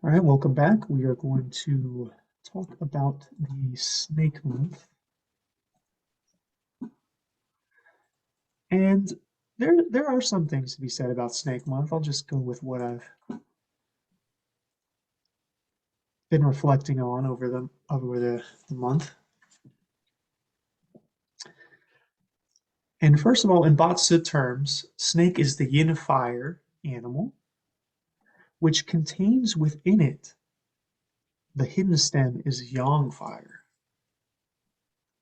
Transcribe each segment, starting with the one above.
All right, welcome back. We are going to talk about the snake month. And there are some things to be said about snake month. I'll just go with what I've been reflecting on over the month. And first of all, in Bazi terms, snake is the yin fire animal, which contains within it the hidden stem is yang fire.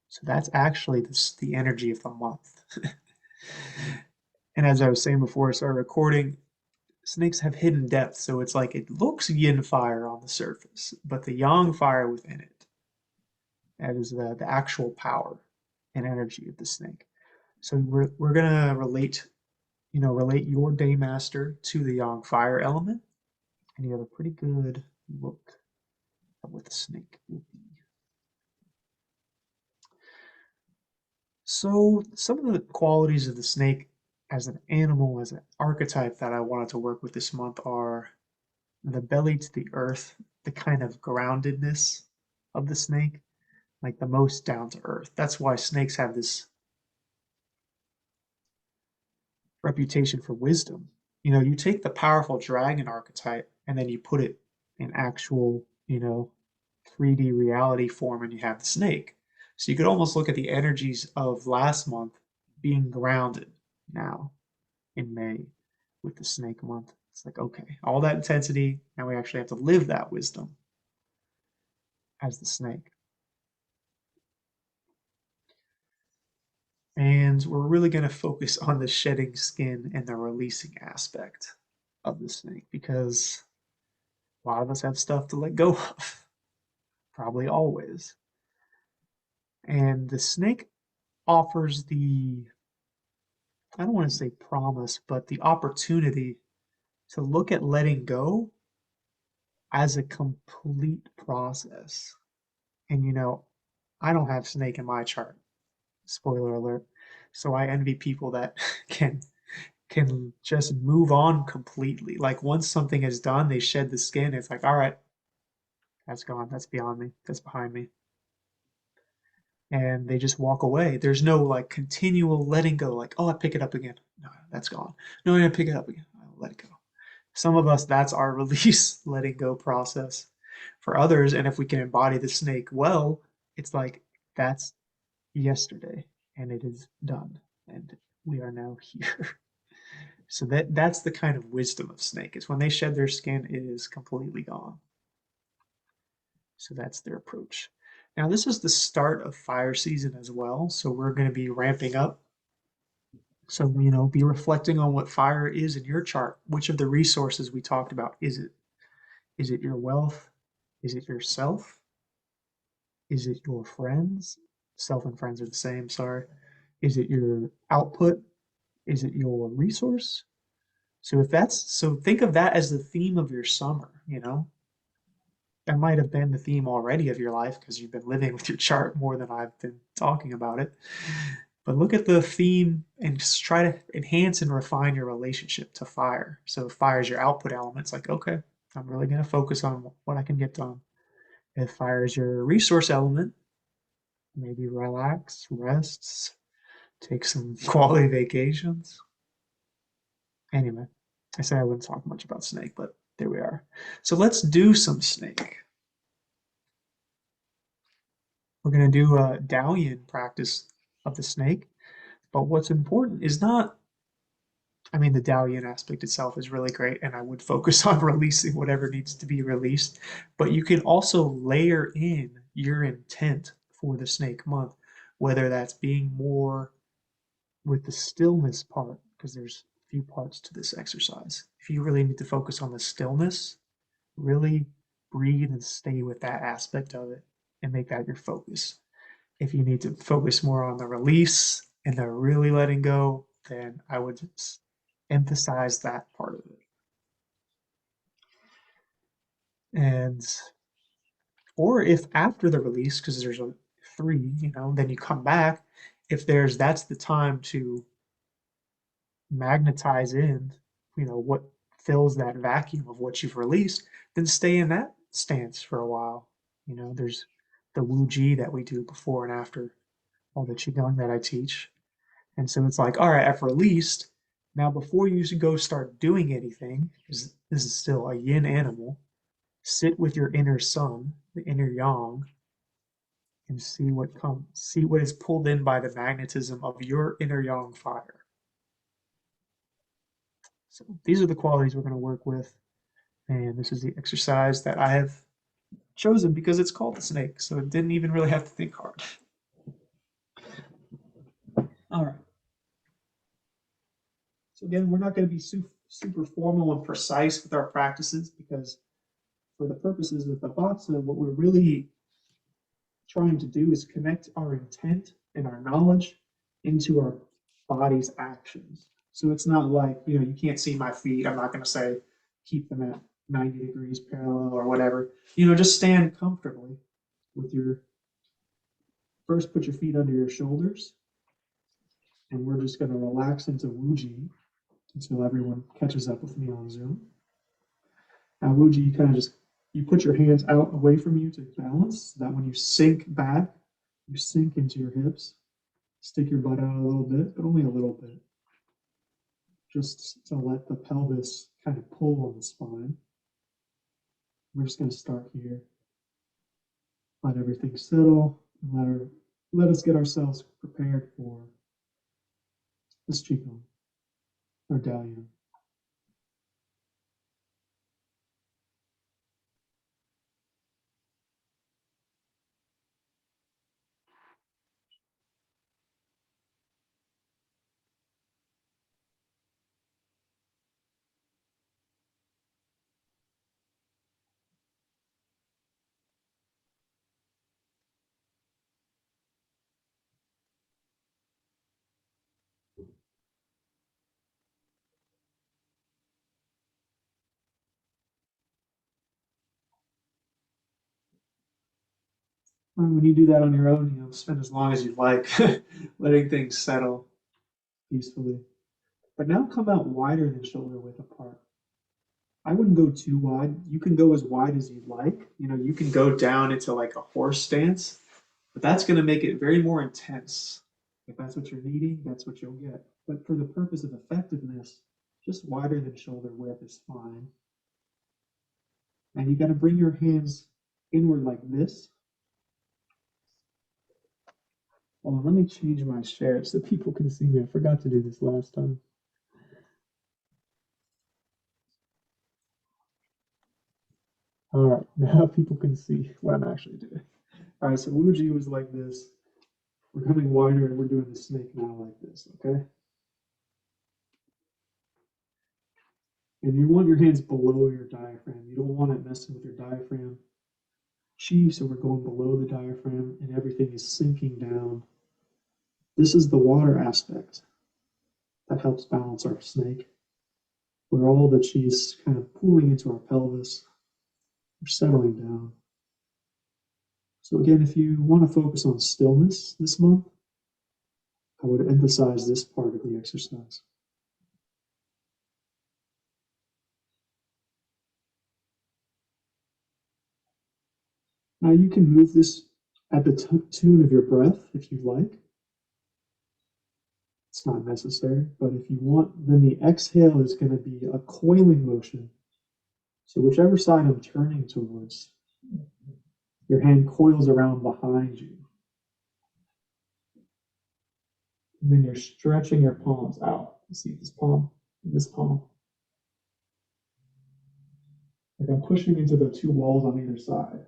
So that's actually the energy of the month. And as I was saying before I started recording, snakes have hidden depth, so it's like it looks yin fire on the surface, but the yang fire within it, that is the actual power and energy of the snake. So we're gonna relate your Daymaster to the yang fire element, and you have a pretty good look at what the snake will be. So some of the qualities of the snake as an animal, as an archetype that I wanted to work with this month are the belly to the earth, the kind of groundedness of the snake, like the most down to earth. That's why snakes have this reputation for wisdom. You take the powerful dragon archetype and then you put it in actual, 3D reality form and you have the snake. So you could almost look at the energies of last month being grounded now in May with the snake month. It's like, okay, all that intensity, now we actually have to live that wisdom as the snake. And we're really going to focus on the shedding skin and the releasing aspect of the snake because a lot of us have stuff to let go of, probably always. And the snake offers I don't want to say promise, but the opportunity to look at letting go as a complete process. And I don't have snake in my chart, spoiler alert. So I envy people that can just move on completely. Like once something is done, they shed the skin. It's like, all right, that's gone. That's beyond me. That's behind me. And they just walk away. There's no like continual letting go, like, oh, I pick it up again. No, that's gone. No, I'm gonna pick it up again. I'll let it go. Some of us, that's our release, letting go process. For others, and if we can embody the snake well, it's like that's yesterday and it is done. And we are now here. So that's the kind of wisdom of snake. Is when they shed their skin, it is completely gone. So that's their approach. Now this is the start of fire season as well. So we're going to be ramping up. So be reflecting on what fire is in your chart. Which of the resources we talked about is it? Is it your wealth? Is it yourself? Is it your friends? Self and friends are the same, sorry. Is it your output? Is it your resource? So think of that as the theme of your summer. That might have been the theme already of your life because you've been living with your chart more than I've been talking about it. But look at the theme and just try to enhance and refine your relationship to fire. So if fire is your output element, it's like, okay, I'm really going to focus on what I can get done. If fire is your resource element, maybe relax, rests, take some quality vacations. Anyway, I said I wouldn't talk much about snake, but there we are. So let's do some snake. We're going to do a Dalian practice of the snake. But what's important is not, I mean, the Dalian aspect itself is really great, and I would focus on releasing whatever needs to be released. But you can also layer in your intent for the snake month, whether that's being more with the stillness part, because there's a few parts to this exercise. If you really need to focus on the stillness, really breathe and stay with that aspect of it and make that your focus. If you need to focus more on the release and the really letting go, then I would just emphasize that part of it. And or if after the release, because there's a three, then you come back, if that's the time to magnetize in, what fills that vacuum of what you've released, then stay in that stance for a while. You know, there's the Wu Ji that we do before and after all the Qigong that I teach. And so it's like, all right, I've released. Now, before you should go start doing anything, because this is still a yin animal, sit with your inner sun, the inner yang, and see what comes. See what is pulled in by the magnetism of your inner yang fire. So these are the qualities we're going to work with. And this is the exercise that I have chosen because it's called the snake. So it didn't even really have to think hard. All right. So again, we're not going to be super formal and precise with our practices because for the purposes of the Vatsa, what we're really trying to do is connect our intent and our knowledge into our body's actions. So it's not like, you know, you can't see my feet. I'm not going to say keep them at 90 degrees parallel or whatever. You know, just stand comfortably with your, first put your feet under your shoulders. And we're just going to relax into Wuji until everyone catches up with me on Zoom. Now, Wuji, you kind of just, you put your hands out away from you to balance, so that when you sink back, you sink into your hips. Stick your butt out a little bit, but only a little bit. Just to let the pelvis kind of pull on the spine. We're just going to start here. Let everything settle. And let us get ourselves prepared for this Qigong, or Dalian. When you do that on your own, you know, spend as long as you like, letting things settle peacefully. But now come out wider than shoulder width apart. I wouldn't go too wide. You can go as wide as you like. You know, you can go down into like a horse stance, but that's going to make it very more intense. If that's what you're needing, that's what you'll get. But for the purpose of effectiveness, just wider than shoulder width is fine. And you got to bring your hands inward like this. Hold on, let me change my share so people can see me. I forgot to do this last time. All right, now people can see what I'm actually doing. All right, so Wuji was like this. We're coming wider and we're doing the snake now like this, okay? And you want your hands below your diaphragm. You don't want it messing with your diaphragm chi, so we're going below the diaphragm and everything is sinking down. This is the water aspect that helps balance our snake, where all the chi is kind of pooling into our pelvis. We're settling down. So again, if you want to focus on stillness this month, I would emphasize this part of the exercise. Now you can move this at the tune of your breath if you like. It's not necessary, but if you want, then the exhale is going to be a coiling motion. So whichever side I'm turning towards, your hand coils around behind you. And then you're stretching your palms out. You see this palm and this palm. Like I'm pushing into the two walls on either side.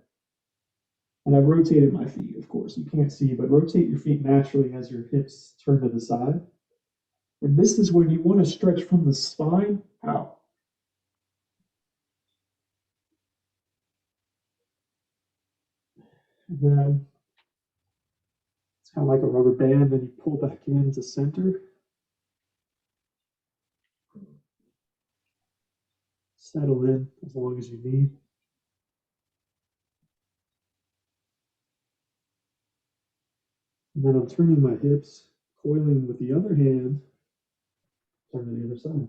And I've rotated my feet, of course. You can't see, but rotate your feet naturally as your hips turn to the side. And this is when you want to stretch from the spine out. And then it's kind of like a rubber band, then you pull back into center. Settle in as long as you need. And then I'm turning my hips, coiling with the other hand, turn to the other side.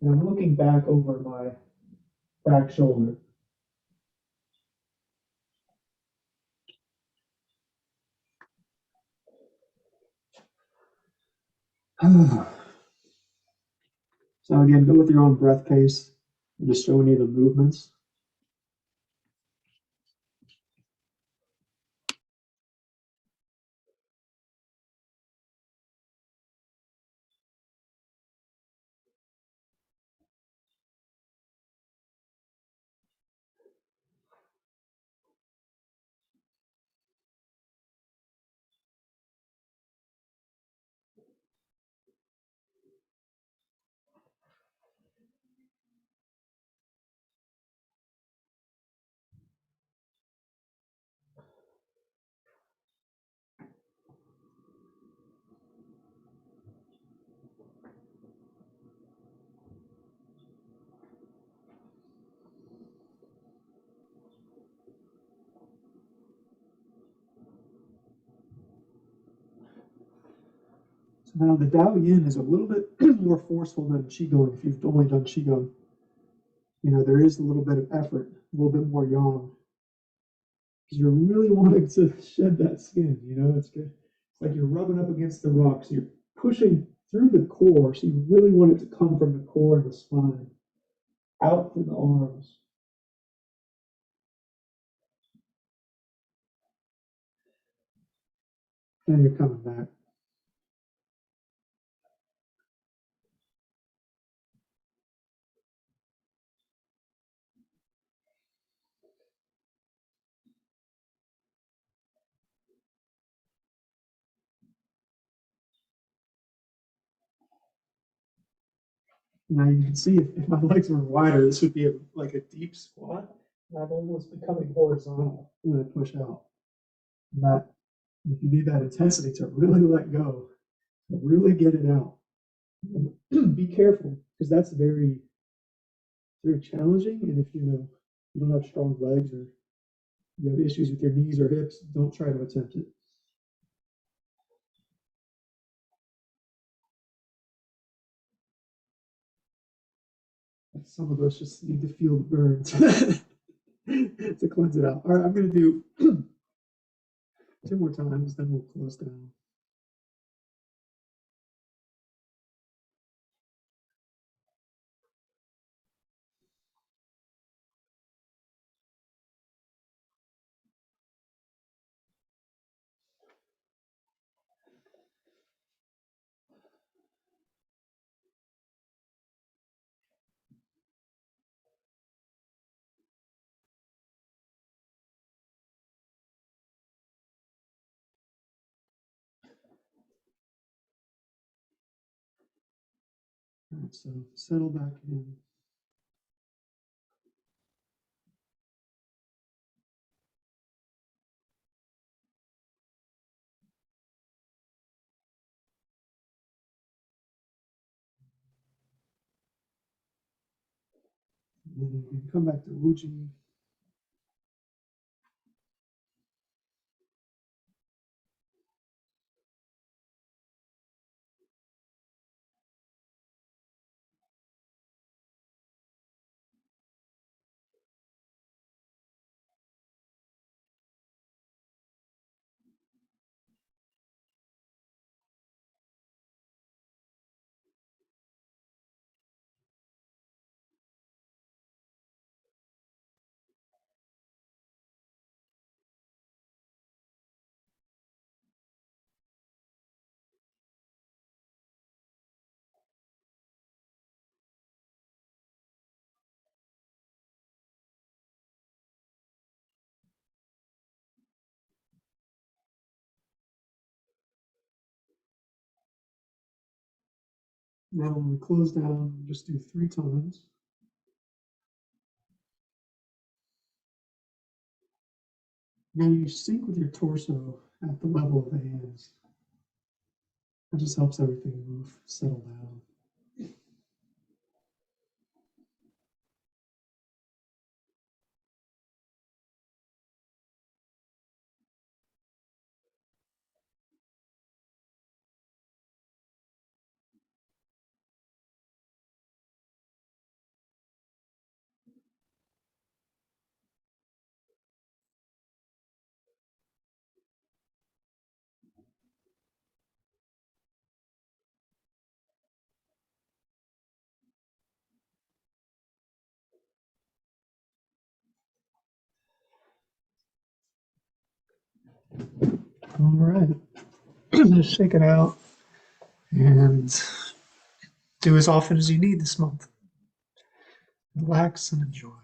And I'm looking back over my back shoulder. So again, go with your own breath pace. I'm just showing you the movements. So now the Dao Yin is a little bit more forceful than Qigong. If you've only done Qigong, there is a little bit of effort, a little bit more yang. Because you're really wanting to shed that skin, it's good. It's like you're rubbing up against the rocks. You're pushing through the core, so you really want it to come from the core and the spine, out through the arms. And you're coming back. Now you can see if my legs were wider, this would be like a deep squat. And I'm almost becoming horizontal when I push out. And that, if you need that intensity to really let go, to really get it out, be careful because that's very, very challenging. And if you don't have strong legs or you have issues with your knees or hips, don't try to attempt it. Some of us just need to feel the burns to cleanse it out. All right, I'm going to do 2 more times, then we'll close down. All right, so settle back in. And then you can come back to Wuji. Now when we close down, just do 3 times. Now you sync with your torso at the level of the hands. That just helps everything move, settle down. All right. Just shake it out and do as often as you need this month. Relax and enjoy.